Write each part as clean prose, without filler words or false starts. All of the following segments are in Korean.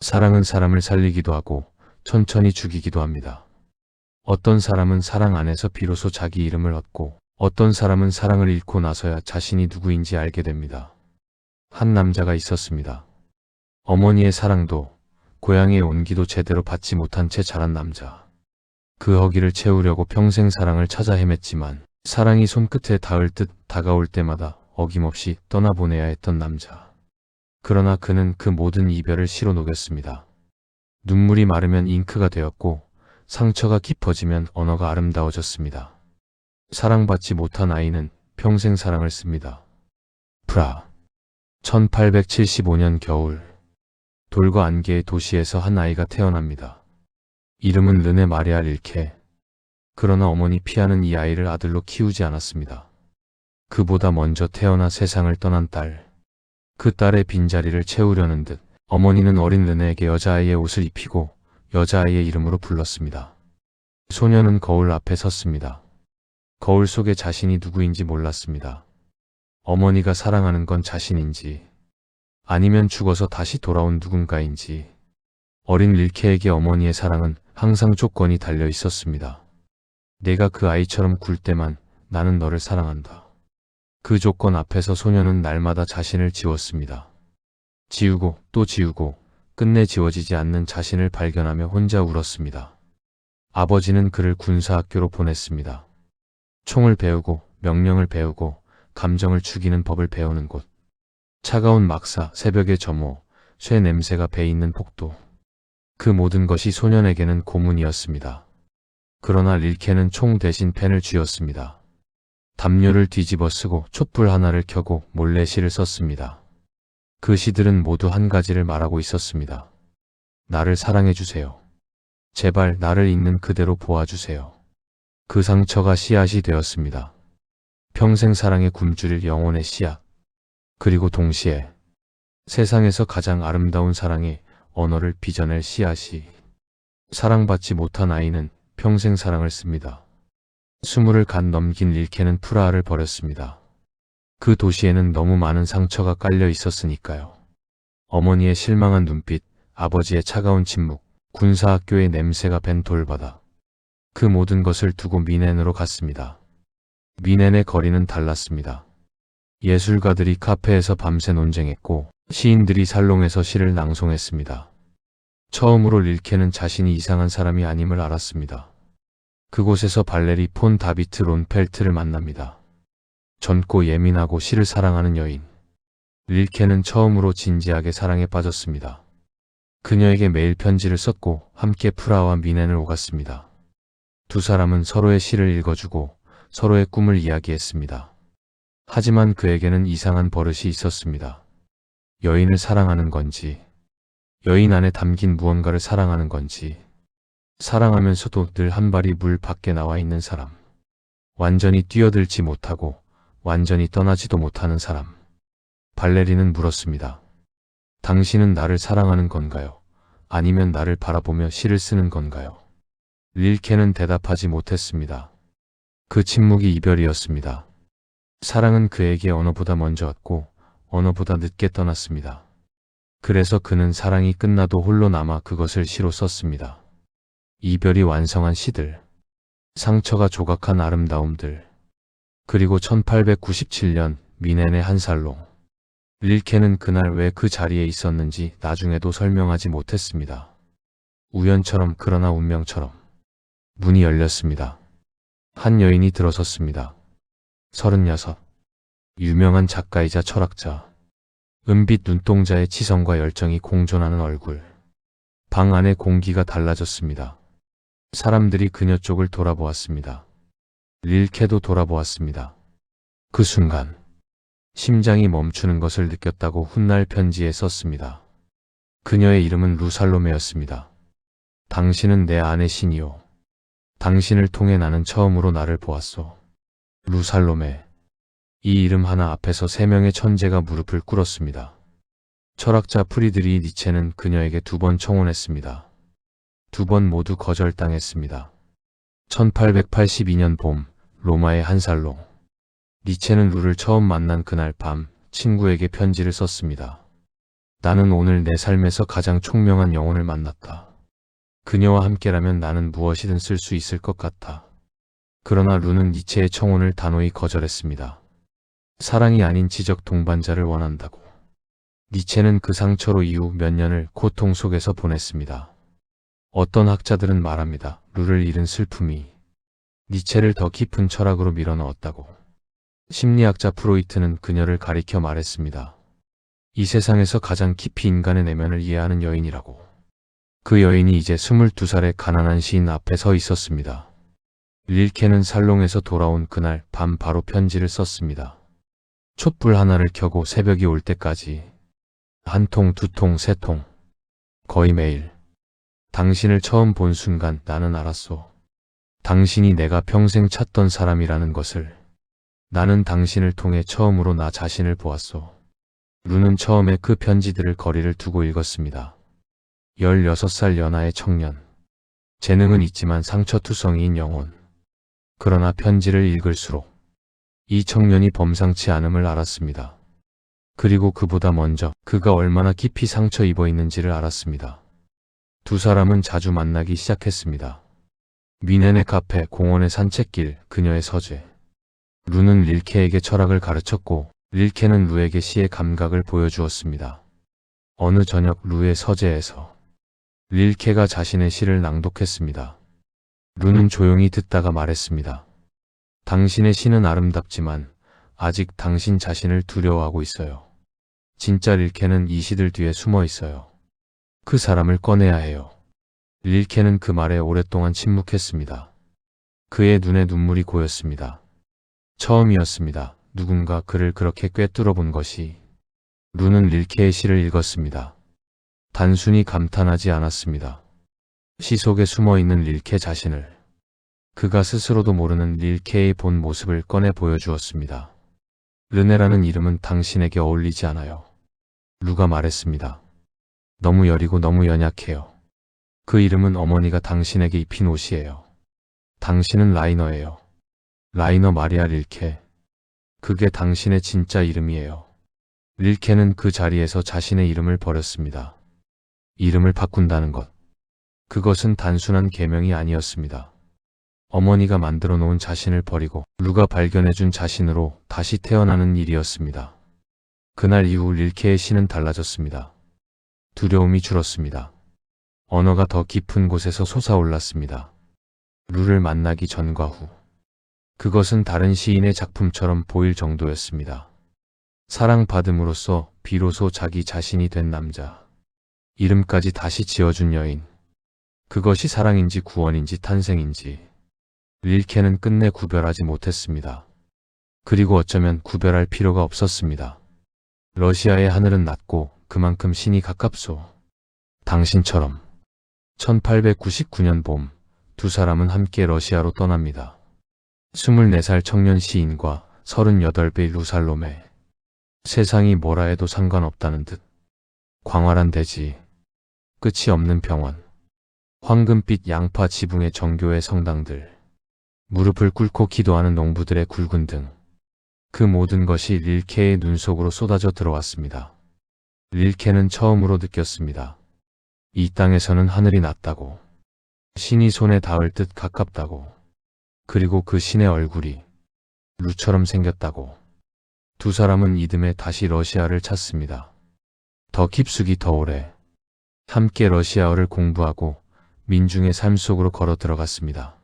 사랑은 사람을 살리기도 하고 천천히 죽이기도 합니다. 어떤 사람은 사랑 안에서 비로소 자기 이름을 얻고 어떤 사람은 사랑을 잃고 나서야 자신이 누구인지 알게 됩니다. 한 남자가 있었습니다. 어머니의 사랑도 고향의 온기도 제대로 받지 못한 채 자란 남자. 그 허기를 채우려고 평생 사랑을 찾아 헤맸지만 사랑이 손끝에 닿을 듯 다가올 때마다 어김없이 떠나보내야 했던 남자. 그러나 그는 그 모든 이별을 시로 녹였습니다. 눈물이 마르면 잉크가 되었고 상처가 깊어지면 언어가 아름다워졌습니다. 사랑받지 못한 아이는 평생 사랑을 씁니다. 프라 1875년 겨울 돌과 안개의 도시에서 한 아이가 태어납니다. 이름은 르네 마리아 릴케. 그러나 어머니 피아는 이 아이를 아들로 키우지 않았습니다. 그보다 먼저 태어나 세상을 떠난 딸. 그 딸의 빈자리를 채우려는 듯 어머니는 어린 르네에게 여자아이의 옷을 입히고 여자아이의 이름으로 불렀습니다. 소녀는 거울 앞에 섰습니다. 거울 속에 자신이 누구인지 몰랐습니다. 어머니가 사랑하는 건 자신인지 아니면 죽어서 다시 돌아온 누군가인지. 어린 릴케에게 어머니의 사랑은 항상 조건이 달려 있었습니다. 내가 그 아이처럼 굴 때만 나는 너를 사랑한다. 그 조건 앞에서 소녀는 날마다 자신을 지웠습니다. 지우고 또 지우고 끝내 지워지지 않는 자신을 발견하며 혼자 울었습니다. 아버지는 그를 군사학교로 보냈습니다. 총을 배우고 명령을 배우고 감정을 죽이는 법을 배우는 곳. 차가운 막사, 새벽의 점호, 쇠 냄새가 배있는 폭도. 그 모든 것이 소년에게는 고문이었습니다. 그러나 릴케는 총 대신 펜을 쥐었습니다. 담요를 뒤집어 쓰고 촛불 하나를 켜고 몰래 시를 썼습니다. 그 시들은 모두 한 가지를 말하고 있었습니다. 나를 사랑해주세요. 제발 나를 있는 그대로 보아주세요. 그 상처가 씨앗이 되었습니다. 평생 사랑에 굶주릴 영혼의 씨앗. 그리고 동시에 세상에서 가장 아름다운 사랑의 언어를 빚어낼 씨앗이. 사랑받지 못한 아이는 평생 사랑을 씁니다. 20을 갓 넘긴 릴케는 프라하를 버렸습니다. 그 도시에는 너무 많은 상처가 깔려 있었으니까요. 어머니의 실망한 눈빛, 아버지의 차가운 침묵, 군사학교의 냄새가 밴 돌바닥. 그 모든 것을 두고 미넨으로 갔습니다. 미넨의 거리는 달랐습니다. 예술가들이 카페에서 밤새 논쟁했고 시인들이 살롱에서 시를 낭송했습니다. 처음으로 릴케는 자신이 이상한 사람이 아님을 알았습니다. 그곳에서 발레리 폰 다비트 론펠트를 만납니다. 젊고 예민하고 시를 사랑하는 여인. 릴케는 처음으로 진지하게 사랑에 빠졌습니다. 그녀에게 매일 편지를 썼고 함께 프라하와 미넨을 오갔습니다. 두 사람은 서로의 시를 읽어주고 서로의 꿈을 이야기했습니다. 하지만 그에게는 이상한 버릇이 있었습니다. 여인을 사랑하는 건지, 여인 안에 담긴 무언가를 사랑하는 건지, 사랑하면서도 늘 한 발이 물 밖에 나와 있는 사람. 완전히 뛰어들지 못하고 완전히 떠나지도 못하는 사람. 발레리는 물었습니다. 당신은 나를 사랑하는 건가요? 아니면 나를 바라보며 시를 쓰는 건가요? 릴케는 대답하지 못했습니다. 그 침묵이 이별이었습니다. 사랑은 그에게 언어보다 먼저 왔고 언어보다 늦게 떠났습니다. 그래서 그는 사랑이 끝나도 홀로 남아 그것을 시로 썼습니다. 이별이 완성한 시들, 상처가 조각한 아름다움들, 그리고 1897년 미넨의 한 살롱. 릴케는 그날 왜 그 자리에 있었는지 나중에도 설명하지 못했습니다. 우연처럼 그러나 운명처럼 문이 열렸습니다. 한 여인이 들어섰습니다. 36. 유명한 작가이자 철학자. 은빛 눈동자의 치성과 열정이 공존하는 얼굴. 방 안의 공기가 달라졌습니다. 사람들이 그녀 쪽을 돌아보았습니다. 릴케도 돌아보았습니다. 그 순간 심장이 멈추는 것을 느꼈다고 훗날 편지에 썼습니다. 그녀의 이름은 루살로메였습니다. 당신은 내 안의 신이요. 당신을 통해 나는 처음으로 나를 보았소. 루살로메. 이 이름 하나 앞에서 3명의 천재가 무릎을 꿇었습니다. 철학자 프리드리히 니체는 그녀에게 2번 청혼했습니다. 2번 모두 거절당했습니다. 1882년 봄, 로마의 한 살롱. 니체는 루를 처음 만난 그날 밤 친구에게 편지를 썼습니다. 나는 오늘 내 삶에서 가장 총명한 영혼을 만났다. 그녀와 함께라면 나는 무엇이든 쓸 수 있을 것 같아. 그러나 루는 니체의 청혼을 단호히 거절했습니다. 사랑이 아닌 지적 동반자를 원한다고. 니체는 그 상처로 이후 몇 년을 고통 속에서 보냈습니다. 어떤 학자들은 말합니다. 루를 잃은 슬픔이 니체를 더 깊은 철학으로 밀어넣었다고. 심리학자 프로이트는 그녀를 가리켜 말했습니다. 이 세상에서 가장 깊이 인간의 내면을 이해하는 여인이라고. 그 여인이 이제 22살의 가난한 시인 앞에 서 있었습니다. 릴케는 살롱에서 돌아온 그날 밤 바로 편지를 썼습니다. 촛불 하나를 켜고 새벽이 올 때까지 한 통, 두 통, 세 통, 거의 매일. 당신을 처음 본 순간 나는 알았소. 당신이 내가 평생 찾던 사람이라는 것을. 나는 당신을 통해 처음으로 나 자신을 보았소. 루는 처음에 그 편지들을 거리를 두고 읽었습니다. 16살 연하의 청년. 재능은 있지만 상처투성이인 영혼. 그러나 편지를 읽을수록 이 청년이 범상치 않음을 알았습니다. 그리고 그보다 먼저 그가 얼마나 깊이 상처 입어 있는지를 알았습니다. 두 사람은 자주 만나기 시작했습니다. 미넨의 카페, 공원의 산책길, 그녀의 서재. 루는 릴케에게 철학을 가르쳤고 릴케는 루에게 시의 감각을 보여주었습니다. 어느 저녁 루의 서재에서 릴케가 자신의 시를 낭독했습니다. 루는 조용히 듣다가 말했습니다. 당신의 시는 아름답지만 아직 당신 자신을 두려워하고 있어요. 진짜 릴케는 이 시들 뒤에 숨어 있어요. 그 사람을 꺼내야 해요. 릴케는 그 말에 오랫동안 침묵했습니다. 그의 눈에 눈물이 고였습니다. 처음이었습니다. 누군가 그를 그렇게 꿰뚫어 본 것이. 루는 릴케의 시를 읽었습니다. 단순히 감탄하지 않았습니다. 시 속에 숨어 있는 릴케 자신을, 그가 스스로도 모르는 릴케의 본 모습을 꺼내 보여주었습니다. 르네라는 이름은 당신에게 어울리지 않아요. 루가 말했습니다. 너무 여리고 너무 연약해요. 그 이름은 어머니가 당신에게 입힌 옷이에요. 당신은 라이너예요. 라이너 마리아 릴케. 그게 당신의 진짜 이름이에요. 릴케는 그 자리에서 자신의 이름을 버렸습니다. 이름을 바꾼다는 것. 그것은 단순한 계명이 아니었습니다. 어머니가 만들어 놓은 자신을 버리고 루가 발견해준 자신으로 다시 태어나는 일이었습니다. 그날 이후 릴케의 시는 달라졌습니다. 두려움이 줄었습니다. 언어가 더 깊은 곳에서 솟아올랐습니다. 루를 만나기 전과 후. 그것은 다른 시인의 작품처럼 보일 정도였습니다. 사랑받음으로써 비로소 자기 자신이 된 남자. 이름까지 다시 지어준 여인. 그것이 사랑인지 구원인지 탄생인지 릴케는 끝내 구별하지 못했습니다. 그리고 어쩌면 구별할 필요가 없었습니다. 러시아의 하늘은 낮고 그만큼 신이 가깝소. 당신처럼. 1899년 봄, 두 사람은 함께 러시아로 떠납니다. 24살 청년 시인과 38배 루살롬에. 세상이 뭐라 해도 상관없다는 듯. 광활한 대지, 끝이 없는 병원, 황금빛 양파 지붕의 정교의 성당들, 무릎을 꿇고 기도하는 농부들의 굵은 등. 그 모든 것이 릴케의 눈 속으로 쏟아져 들어왔습니다. 릴케는 처음으로 느꼈습니다. 이 땅에서는 하늘이 낮다고. 신이 손에 닿을 듯 가깝다고. 그리고 그 신의 얼굴이 루처럼 생겼다고. 두 사람은 이듬해 다시 러시아를 찾습니다. 더 깊숙이 더 오래. 함께 러시아어를 공부하고 민중의 삶 속으로 걸어 들어갔습니다.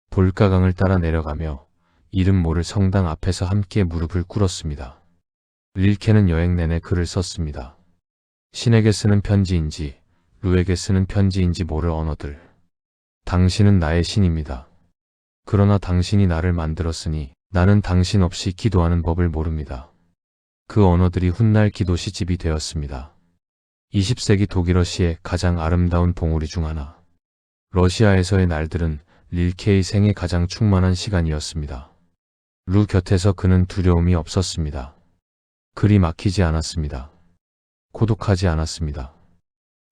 볼가강을 따라 내려가며 이름 모를 성당 앞에서 함께 무릎을 꿇었습니다. 릴케는 여행 내내 글을 썼습니다. 신에게 쓰는 편지인지 루에게 쓰는 편지인지 모를 언어들. 당신은 나의 신입니다. 그러나 당신이 나를 만들었으니 나는 당신 없이 기도하는 법을 모릅니다. 그 언어들이 훗날 기도 시집이 되었습니다. 20세기 독일어 시의 가장 아름다운 봉우리 중 하나. 러시아에서의 날들은 릴케의 생에 가장 충만한 시간이었습니다. 루 곁에서 그는 두려움이 없었습니다. 글이 막히지 않았습니다. 고독하지 않았습니다.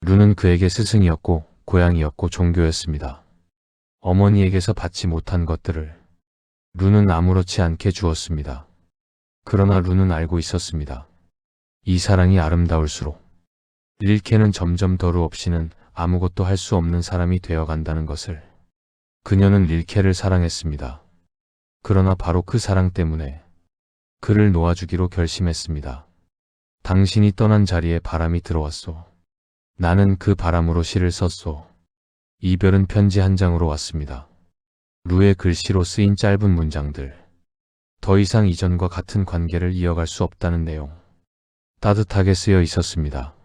루는 그에게 스승이었고 고향이었고 종교였습니다. 어머니에게서 받지 못한 것들을 루는 아무렇지 않게 주었습니다. 그러나 루는 알고 있었습니다. 이 사랑이 아름다울수록 릴케는 점점 더루 없이는 아무것도 할 수 없는 사람이 되어간다는 것을. 그녀는 릴케를 사랑했습니다. 그러나 바로 그 사랑 때문에 그를 놓아주기로 결심했습니다. 당신이 떠난 자리에 바람이 들어왔소. 나는 그 바람으로 시를 썼소. 이별은 편지 한 장으로 왔습니다. 루의 글씨로 쓰인 짧은 문장들. 더 이상 이전과 같은 관계를 이어갈 수 없다는 내용. 따뜻하게 쓰여 있었습니다.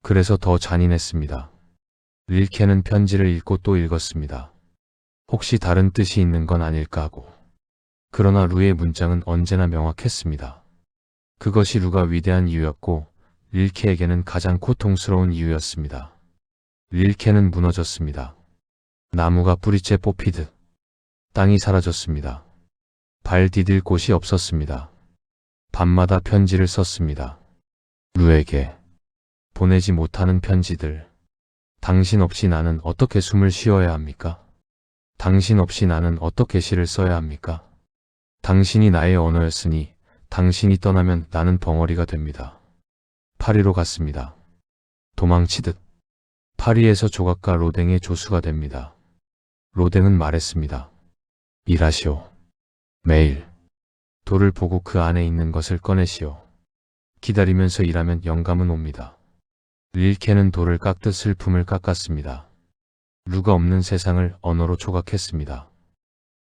그래서 더 잔인했습니다. 릴케는 편지를 읽고 또 읽었습니다. 혹시 다른 뜻이 있는 건 아닐까 하고. 그러나 루의 문장은 언제나 명확했습니다. 그것이 루가 위대한 이유였고 릴케에게는 가장 고통스러운 이유였습니다. 릴케는 무너졌습니다. 나무가 뿌리째 뽑히듯 땅이 사라졌습니다. 발 디딜 곳이 없었습니다. 밤마다 편지를 썼습니다. 루에게 보내지 못하는 편지들. 당신 없이 나는 어떻게 숨을 쉬어야 합니까? 당신 없이 나는 어떻게 시를 써야 합니까? 당신이 나의 언어였으니 당신이 떠나면 나는 벙어리가 됩니다. 파리로 갔습니다. 도망치듯. 파리에서 조각가 로댕의 조수가 됩니다. 로댕은 말했습니다. 일하시오. 매일. 돌을 보고 그 안에 있는 것을 꺼내시오. 기다리면서 일하면 영감은 옵니다. 릴케는 돌을 깎듯 슬픔을 깎았습니다. 루가 없는 세상을 언어로 조각했습니다.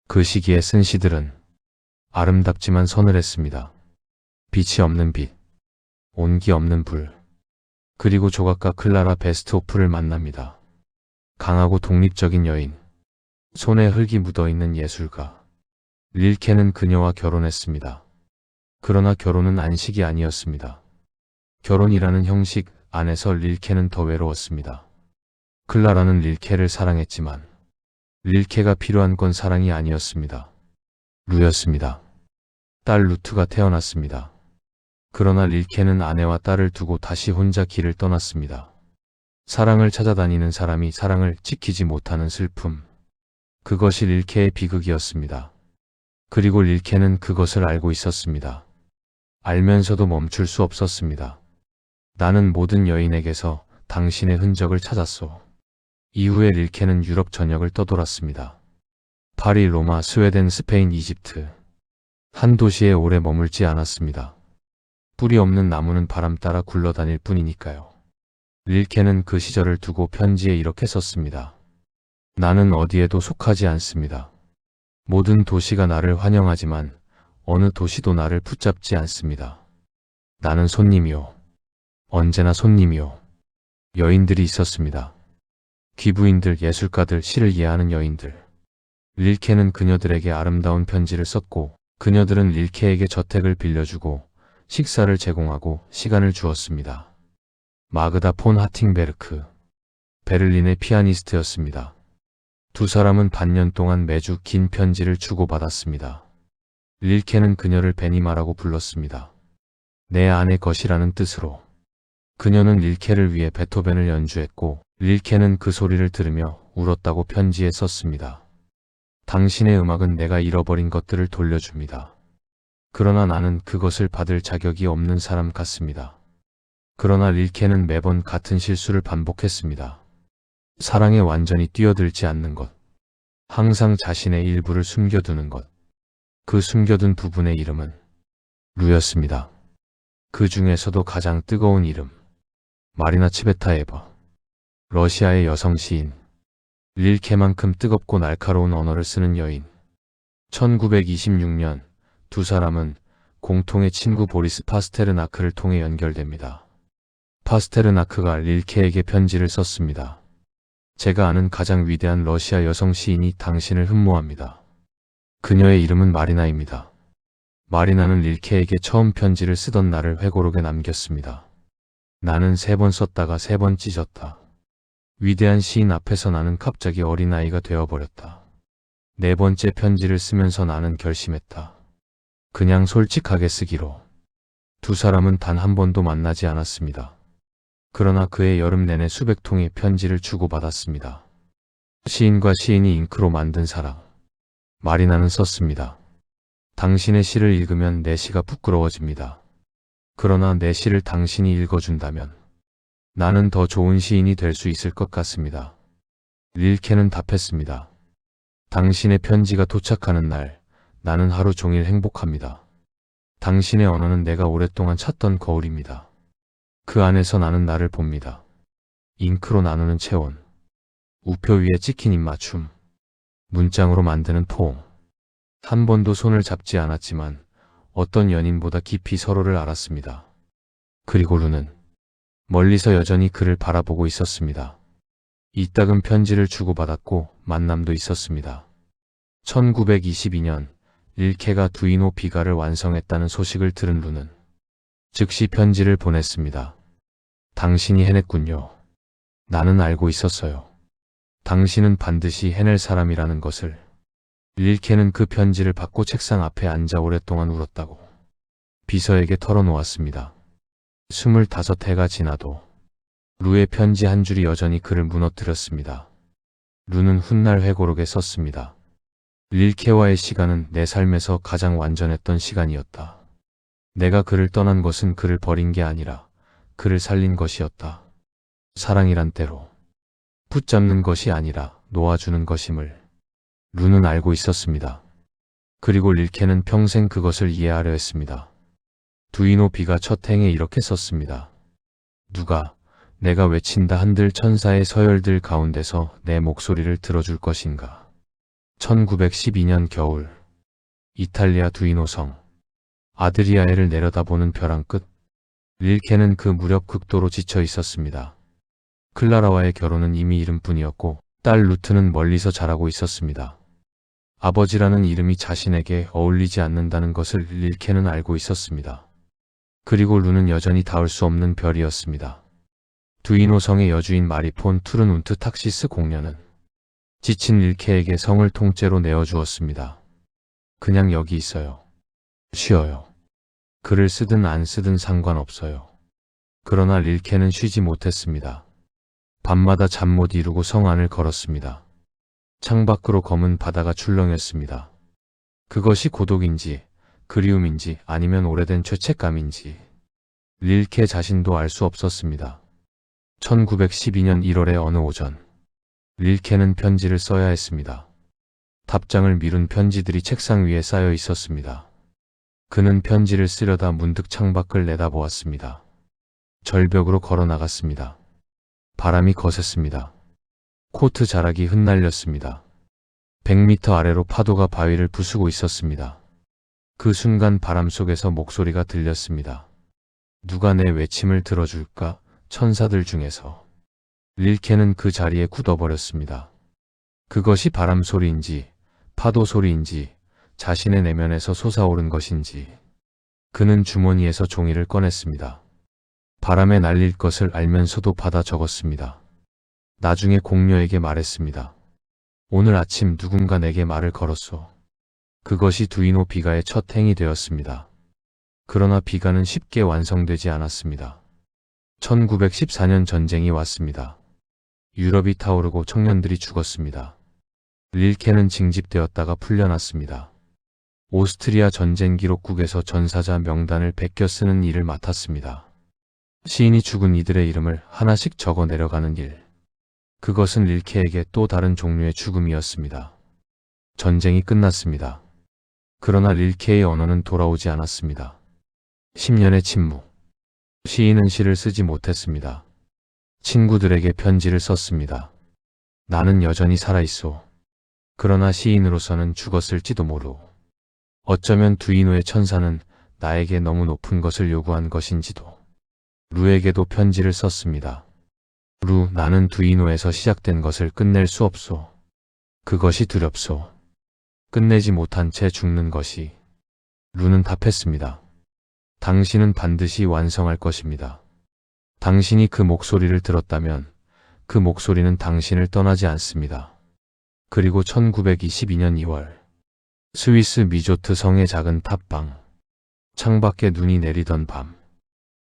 그 시기에 쓴 시들은 아름답지만 서늘했습니다. 빛이 없는 빛, 온기 없는 불. 그리고 조각가 클라라 베스트호프를 만납니다. 강하고 독립적인 여인, 손에 흙이 묻어있는 예술가. 릴케는 그녀와 결혼했습니다. 그러나 결혼은 안식이 아니었습니다. 결혼이라는 형식 안에서 릴케는 더 외로웠습니다. 클라라는 릴케를 사랑했지만 릴케가 필요한 건 사랑이 아니었습니다. 루였습니다. 딸 루트가 태어났습니다. 그러나 릴케는 아내와 딸을 두고 다시 혼자 길을 떠났습니다. 사랑을 찾아다니는 사람이 사랑을 지키지 못하는 슬픔. 그것이 릴케의 비극이었습니다. 그리고 릴케는 그것을 알고 있었습니다. 알면서도 멈출 수 없었습니다. 나는 모든 여인에게서 당신의 흔적을 찾았소. 이후에 릴케는 유럽 전역을 떠돌았습니다. 파리, 로마, 스웨덴, 스페인, 이집트. 한 도시에 오래 머물지 않았습니다. 뿌리 없는 나무는 바람 따라 굴러다닐 뿐이니까요. 릴케는 그 시절을 두고 편지에 이렇게 썼습니다. 나는 어디에도 속하지 않습니다. 모든 도시가 나를 환영하지만 어느 도시도 나를 붙잡지 않습니다. 나는 손님이요. 언제나 손님이요. 여인들이 있었습니다. 귀부인들, 예술가들, 시를 이해하는 여인들. 릴케는 그녀들에게 아름다운 편지를 썼고 그녀들은 릴케에게 저택을 빌려주고 식사를 제공하고 시간을 주었습니다. 마그다 폰 하팅베르크. 베를린의 피아니스트였습니다. 두 사람은 반년 동안 매주 긴 편지를 주고받았습니다. 릴케는 그녀를 베니마라고 불렀습니다. 내 안의 것이라는 뜻으로. 그녀는 릴케를 위해 베토벤을 연주했고 릴케는 그 소리를 들으며 울었다고 편지에 썼습니다. 당신의 음악은 내가 잃어버린 것들을 돌려줍니다. 그러나 나는 그것을 받을 자격이 없는 사람 같습니다. 그러나 릴케는 매번 같은 실수를 반복했습니다. 사랑에 완전히 뛰어들지 않는 것. 항상 자신의 일부를 숨겨두는 것. 그 숨겨둔 부분의 이름은 루였습니다. 그 중에서도 가장 뜨거운 이름. 마리나 츠베타예바. 러시아의 여성 시인. 릴케만큼 뜨겁고 날카로운 언어를 쓰는 여인. 1926년 두 사람은 공통의 친구 보리스 파스테르나크를 통해 연결됩니다. 파스테르나크가 릴케에게 편지를 썼습니다. 제가 아는 가장 위대한 러시아 여성 시인이 당신을 흠모합니다. 그녀의 이름은 마리나입니다. 마리나는 릴케에게 처음 편지를 쓰던 날을 회고록에 남겼습니다. 나는 3번 썼다가 3번 찢었다. 위대한 시인 앞에서 나는 갑자기 어린아이가 되어버렸다. 4번째 편지를 쓰면서 나는 결심했다. 그냥 솔직하게 쓰기로. 두 사람은 단 한 번도 만나지 않았습니다. 그러나 그의 여름 내내 수백 통의 편지를 주고받았습니다. 시인과 시인이 잉크로 만든 사랑. 마리나는 썼습니다. 당신의 시를 읽으면 내 시가 부끄러워집니다. 그러나 내 시를 당신이 읽어준다면 나는 더 좋은 시인이 될 수 있을 것 같습니다. 릴케는 답했습니다. 당신의 편지가 도착하는 날, 나는 하루 종일 행복합니다. 당신의 언어는 내가 오랫동안 찾던 거울입니다. 그 안에서 나는 나를 봅니다. 잉크로 나누는 체온, 우표 위에 찍힌 입맞춤, 문장으로 만드는 포옹. 한 번도 손을 잡지 않았지만 어떤 연인보다 깊이 서로를 알았습니다. 그리고 루는 멀리서 여전히 그를 바라보고 있었습니다. 이따금 편지를 주고받았고 만남도 있었습니다. 1922년 릴케가 두이노 비가를 완성했다는 소식을 들은 루는 즉시 편지를 보냈습니다. 당신이 해냈군요. 나는 알고 있었어요. 당신은 반드시 해낼 사람이라는 것을. 릴케는 그 편지를 받고 책상 앞에 앉아 오랫동안 울었다고 비서에게 털어놓았습니다. 25해가 지나도 루의 편지 한 줄이 여전히 그를 무너뜨렸습니다. 루는 훗날 회고록에 썼습니다. 릴케와의 시간은 내 삶에서 가장 완전했던 시간이었다. 내가 그를 떠난 것은 그를 버린 게 아니라 그를 살린 것이었다. 사랑이란 때로 붙잡는 것이 아니라 놓아주는 것임을 루는 알고 있었습니다. 그리고 릴케는 평생 그것을 이해하려 했습니다. 두이노 비가 첫 행에 이렇게 썼습니다. 누가 내가 외친다 한들 천사의 서열들 가운데서 내 목소리를 들어줄 것인가. 1912년 겨울 이탈리아 두이노 성 아드리아해를 내려다보는 벼랑 끝 릴케는 그 무렵 극도로 지쳐 있었습니다. 클라라와의 결혼은 이미 이름뿐이었고 딸 루트는 멀리서 자라고 있었습니다. 아버지라는 이름이 자신에게 어울리지 않는다는 것을 릴케는 알고 있었습니다. 그리고 루는 여전히 닿을 수 없는 별이었습니다. 두이노 성의 여주인 마리폰 투른 운트 탁시스 공녀는 지친 릴케에게 성을 통째로 내어주었습니다. 그냥 여기 있어요. 쉬어요. 글을 쓰든 안 쓰든 상관없어요. 그러나 릴케는 쉬지 못했습니다. 밤마다 잠 못 이루고 성 안을 걸었습니다. 창밖으로 검은 바다가 출렁였습니다. 그것이 고독인지 그리움인지 아니면 오래된 죄책감인지 릴케 자신도 알 수 없었습니다. 1912년 1월의 어느 오전 릴케는 편지를 써야 했습니다. 답장을 미룬 편지들이 책상 위에 쌓여 있었습니다. 그는 편지를 쓰려다 문득 창밖을 내다보았습니다. 절벽으로 걸어 나갔습니다. 바람이 거셌습니다. 코트 자락이 흩날렸습니다. 100m 아래로 파도가 바위를 부수고 있었습니다. 그 순간 바람 속에서 목소리가 들렸습니다. 누가 내 외침을 들어줄까? 천사들 중에서. 릴케는 그 자리에 굳어버렸습니다. 그것이 바람 소리인지 파도 소리인지 자신의 내면에서 솟아오른 것인지. 그는 주머니에서 종이를 꺼냈습니다. 바람에 날릴 것을 알면서도 받아 적었습니다. 나중에 공녀에게 말했습니다. 오늘 아침 누군가 내게 말을 걸었소. 그것이 두이노 비가의 첫 행이 되었습니다. 그러나 비가는 쉽게 완성되지 않았습니다. 1914년 전쟁이 왔습니다. 유럽이 타오르고 청년들이 죽었습니다. 릴케는 징집되었다가 풀려났습니다. 오스트리아 전쟁 기록국에서 전사자 명단을 베껴 쓰는 일을 맡았습니다. 시인이 죽은 이들의 이름을 하나씩 적어 내려가는 일. 그것은 릴케에게 또 다른 종류의 죽음이었습니다. 전쟁이 끝났습니다. 그러나 릴케의 언어는 돌아오지 않았습니다. 10년의 침묵. 시인은 시를 쓰지 못했습니다. 친구들에게 편지를 썼습니다. 나는 여전히 살아있소. 그러나 시인으로서는 죽었을지도 모르. 어쩌면 두이노의 천사는 나에게 너무 높은 것을 요구한 것인지도. 루에게도 편지를 썼습니다. 루, 나는 두이노에서 시작된 것을 끝낼 수 없소. 그것이 두렵소. 끝내지 못한 채 죽는 것이. 루는 답했습니다. 당신은 반드시 완성할 것입니다. 당신이 그 목소리를 들었다면 그 목소리는 당신을 떠나지 않습니다. 그리고 1922년 2월 스위스 미조트 성의 작은 탑방. 창밖에 눈이 내리던 밤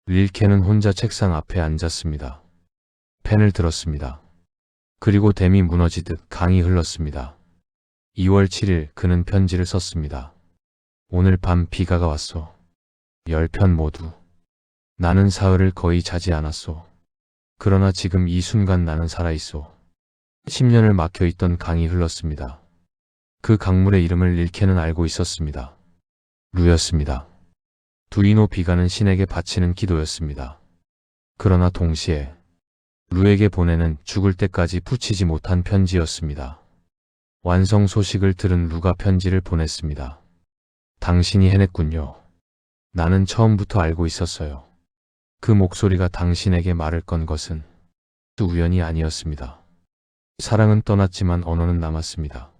릴케는 혼자 책상 앞에 앉았습니다. 펜을 들었습니다. 그리고 댐이 무너지듯 강이 흘렀습니다. 2월 7일 그는 편지를 썼습니다. 오늘 밤 비가가 왔소. 10편 모두. 나는 사흘을 거의 자지 않았소. 그러나 지금 이 순간 나는 살아있소. 10년을 막혀있던 강이 흘렀습니다. 그 강물의 이름을 릴케는 알고 있었습니다. 루였습니다. 두이노 비가는 신에게 바치는 기도였습니다. 그러나 동시에 루에게 보내는 죽을 때까지 붙이지 못한 편지였습니다. 완성 소식을 들은 루가 편지를 보냈습니다. 당신이 해냈군요. 나는 처음부터 알고 있었어요. 그 목소리가 당신에게 말을 건 것은 우연이 아니었습니다. 사랑은 떠났지만 언어는 남았습니다.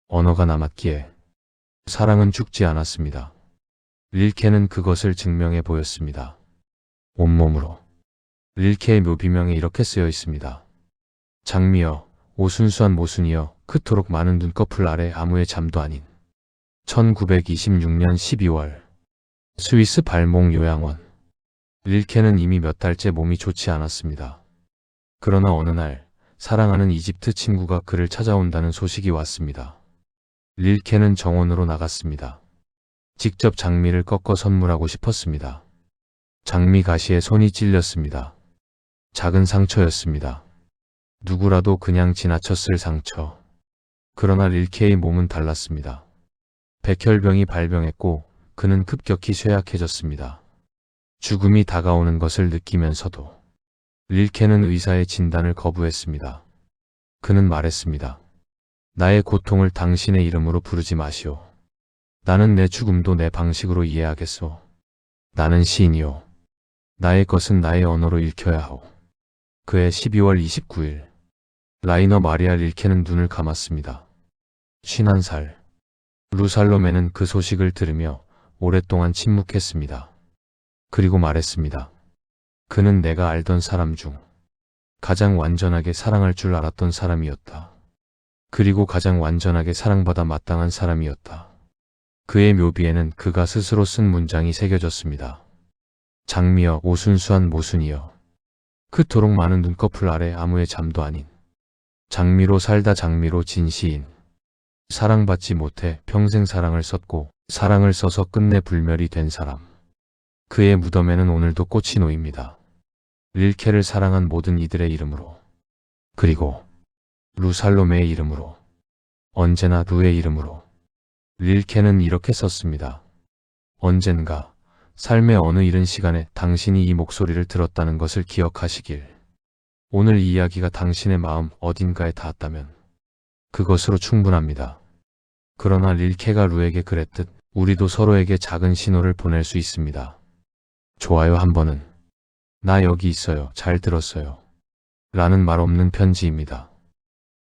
언어가 남았기에 사랑은 죽지 않았습니다. 릴케는 그것을 증명해 보였습니다. 온몸으로. 릴케의 묘비명에 이렇게 쓰여 있습니다. 장미여, 오순수한 모순이여, 그토록 많은 눈꺼풀 아래 아무의 잠도 아닌. 1926년 12월 스위스 발몽 요양원. 릴케는 이미 몇 달째 몸이 좋지 않았습니다. 그러나 어느 날 사랑하는 이집트 친구가 그를 찾아온다는 소식이 왔습니다. 릴케는 정원으로 나갔습니다. 직접 장미를 꺾어 선물하고 싶었습니다. 장미 가시에 손이 찔렸습니다. 작은 상처였습니다. 누구라도 그냥 지나쳤을 상처. 그러나 릴케의 몸은 달랐습니다. 백혈병이 발병했고 그는 급격히 쇠약해졌습니다. 죽음이 다가오는 것을 느끼면서도 릴케는 의사의 진단을 거부했습니다. 그는 말했습니다. 나의 고통을 당신의 이름으로 부르지 마시오. 나는 내 죽음도 내 방식으로 이해하겠소. 나는 시인이오. 나의 것은 나의 언어로 읽혀야 하오. 그해 12월 29일 라이너 마리아 릴케는 눈을 감았습니다. 51살. 루살롬에는 그 소식을 들으며 오랫동안 침묵했습니다. 그리고 말했습니다. 그는 내가 알던 사람 중 가장 완전하게 사랑할 줄 알았던 사람이었다. 그리고 가장 완전하게 사랑받아 마땅한 사람이었다. 그의 묘비에는 그가 스스로 쓴 문장이 새겨졌습니다. 장미여, 오순수한 모순이여, 그토록 많은 눈꺼풀 아래 아무의 잠도 아닌. 장미로 살다 장미로 진 시인. 사랑받지 못해 평생 사랑을 썼고 사랑을 써서 끝내 불멸이 된 사람. 그의 무덤에는 오늘도 꽃이 놓입니다. 릴케를 사랑한 모든 이들의 이름으로. 그리고 루살로메의 이름으로. 언제나 루의 이름으로. 릴케는 이렇게 썼습니다. 언젠가 삶의 어느 이른 시간에 당신이 이 목소리를 들었다는 것을 기억하시길. 오늘 이 이야기가 당신의 마음 어딘가에 닿았다면 그것으로 충분합니다. 그러나 릴케가 루에게 그랬듯 우리도 서로에게 작은 신호를 보낼 수 있습니다. 좋아요 한 번은 나 여기 있어요. 잘 들었어요. 라는 말 없는 편지입니다.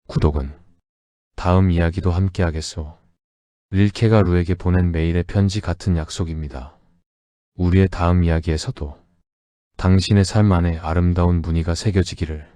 구독은 다음 이야기도 함께 하겠소. 릴케가 루에게 보낸 메일의 편지 같은 약속입니다. 우리의 다음 이야기에서도 당신의 삶 안에 아름다운 무늬가 새겨지기를.